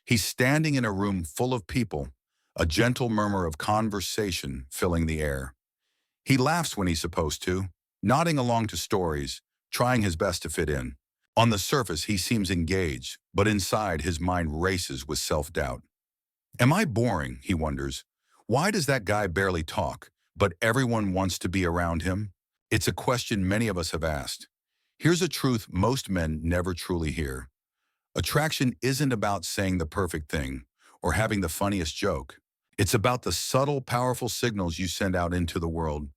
He's standing in a room full of people, a gentle murmur of conversation filling the air. He laughs when he's supposed to, nodding along to stories, trying his best to fit in. On the surface, he seems engaged, but inside his mind races with self-doubt. Am I boring, he wonders. Why does that guy barely talk, but everyone wants to be around him? It's a question many of us have asked. Here's a truth most men never truly hear. Attraction isn't about saying the perfect thing or having the funniest joke. It's about the subtle, powerful signals you send out into the world,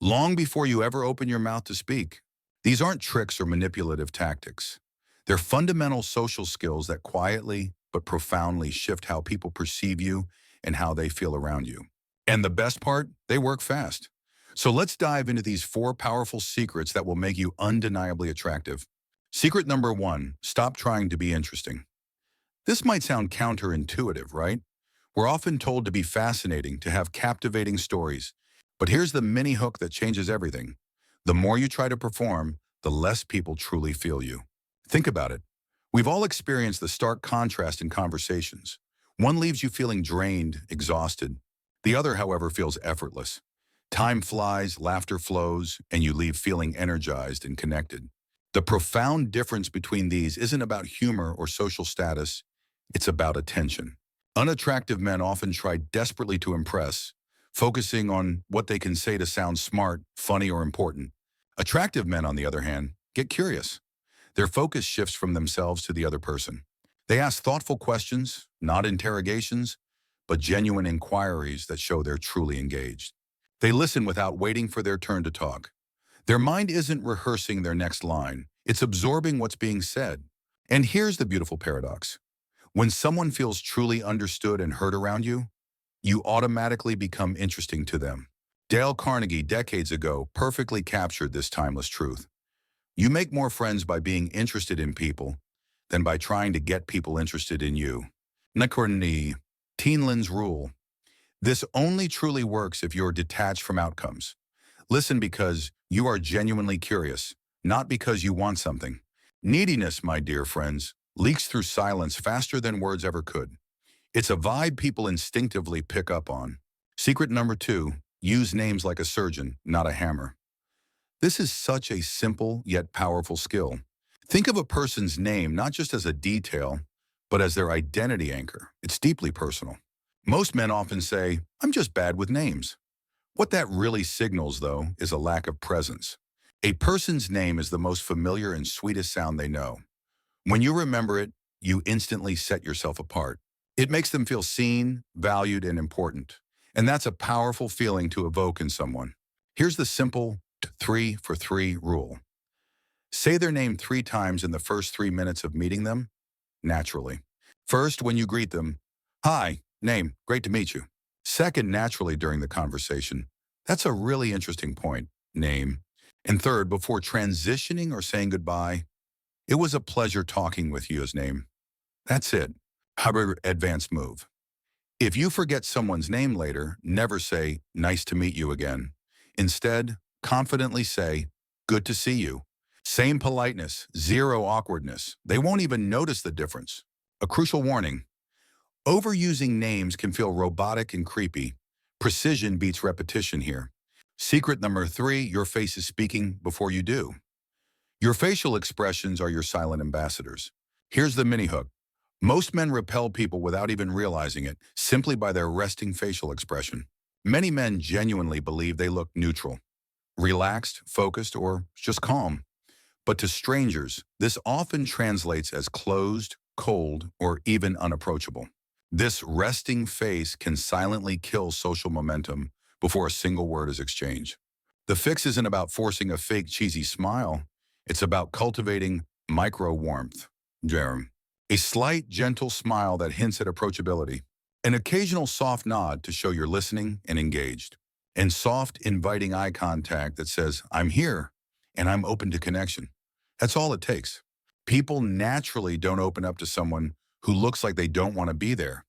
long before you ever open your mouth to speak. These aren't tricks or manipulative tactics. They're fundamental social skills that quietly but profoundly shift how people perceive you and how they feel around you. And the best part, they work fast. So let's dive into these 4 powerful secrets that will make you undeniably attractive. Secret number 1, stop trying to be interesting. This might sound counterintuitive, right? We're often told to be fascinating, to have captivating stories. But here's the mini hook that changes everything. The more you try to perform, the less people truly feel you. Think about it. We've all experienced the stark contrast in conversations. One leaves you feeling drained, exhausted. The other, however, feels effortless. Time flies, laughter flows, and you leave feeling energized and connected. The profound difference between these isn't about humor or social status, it's about attention. Unattractive men often try desperately to impress, focusing on what they can say to sound smart, funny, or important. Attractive men, on the other hand, get curious. Their focus shifts from themselves to the other person. They ask thoughtful questions, not interrogations, but genuine inquiries that show they're truly engaged. They listen without waiting for their turn to talk. Their mind isn't rehearsing their next line, it's absorbing what's being said. And here's the beautiful paradox. When someone feels truly understood and heard around you, you automatically become interesting to them. Dale Carnegie, decades ago, perfectly captured this timeless truth. You make more friends by being interested in people than by trying to get people interested in you. Carnegie, Teenlens rule. This only truly works if you're detached from outcomes. Listen because you are genuinely curious, not because you want something. Neediness, my dear friends, leaks through silence faster than words ever could. It's a vibe people instinctively pick up on. Secret number 2, use names like a surgeon, not a hammer. This is such a simple yet powerful skill. Think of a person's name not just as a detail, but as their identity anchor. It's deeply personal. Most men often say, I'm just bad with names. What that really signals, though, is a lack of presence. A person's name is the most familiar and sweetest sound they know. When you remember it, you instantly set yourself apart. It makes them feel seen, valued, and important. And that's a powerful feeling to evoke in someone. Here's the simple 3 for 3 rule. Say their name 3 times in the first 3 minutes of meeting them, naturally. First, when you greet them, hi, name, great to meet you. Second, naturally during the conversation. That's a really interesting point, name. And third, before transitioning or saying goodbye, it was a pleasure talking with you as name. That's it. However, advanced move. If you forget someone's name later, never say, nice to meet you again. Instead, confidently say, good to see you. Same politeness, zero awkwardness. They won't even notice the difference. A crucial warning. Overusing names can feel robotic and creepy. Precision beats repetition here. Secret number 3, your face is speaking before you do. Your facial expressions are your silent ambassadors. Here's the mini hook. Most men repel people without even realizing it, simply by their resting facial expression. Many men genuinely believe they look neutral, relaxed, focused, or just calm. But to strangers, this often translates as closed, cold, or even unapproachable. This resting face can silently kill social momentum before a single word is exchanged. The fix isn't about forcing a fake cheesy smile. It's about cultivating micro-warmth. Jerem. A slight, gentle smile that hints at approachability. An occasional soft nod to show you're listening and engaged. And soft, inviting eye contact that says, I'm here and I'm open to connection. That's all it takes. People naturally don't open up to someone who looks like they don't want to be there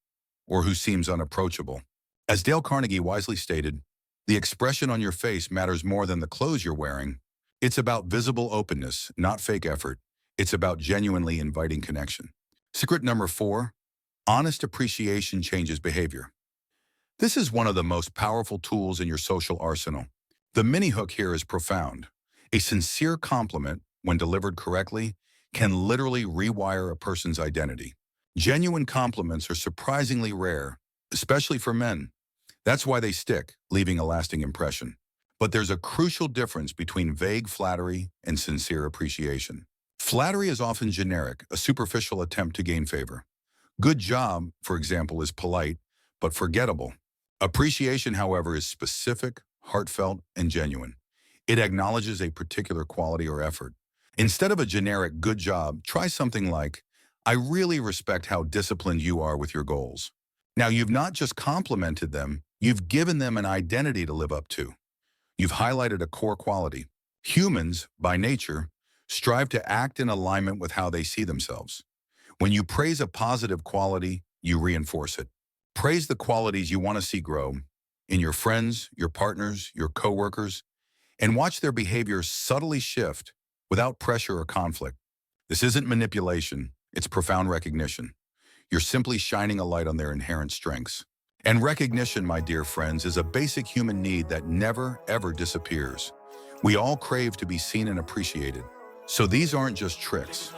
or who seems unapproachable. As Dale Carnegie wisely stated, the expression on your face matters more than the clothes you're wearing. It's about visible openness, not fake effort. It's about genuinely inviting connection. Secret number 4, Honest appreciation changes behavior. This is one of the most powerful tools in your social arsenal. The mini hook here is profound. A sincere compliment, when delivered correctly, can literally rewire a person's identity. Genuine compliments are surprisingly rare, especially for men. That's why they stick, leaving a lasting impression. But there's a crucial difference between vague flattery and sincere appreciation. Flattery is often generic, a superficial attempt to gain favor. Good job, for example, is polite, but forgettable. Appreciation, however, is specific, heartfelt, and genuine. It acknowledges a particular quality or effort. Instead of a generic good job, try something like, I really respect how disciplined you are with your goals. Now, you've not just complimented them, you've given them an identity to live up to. You've highlighted a core quality. Humans, by nature, strive to act in alignment with how they see themselves. When you praise a positive quality, you reinforce it. Praise the qualities you want to see grow in your friends, your partners, your coworkers, and watch their behavior subtly shift without pressure or conflict. This isn't manipulation, it's profound recognition. You're simply shining a light on their inherent strengths. And recognition, my dear friends, is a basic human need that never, ever disappears. We all crave to be seen and appreciated. So these aren't just tricks.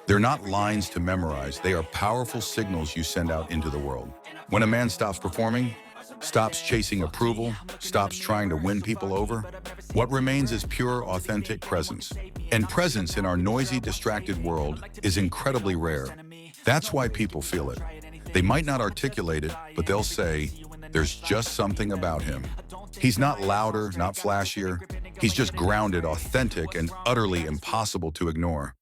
They're not lines to memorize. They are powerful signals you send out into the world. When a man stops performing, stops chasing approval, stops trying to win people over, what remains is pure, authentic presence. And presence in our noisy, distracted world is incredibly rare. That's why people feel it. They might not articulate it, but they'll say, there's just something about him. He's not louder, not flashier. He's just grounded, authentic, and utterly impossible to ignore.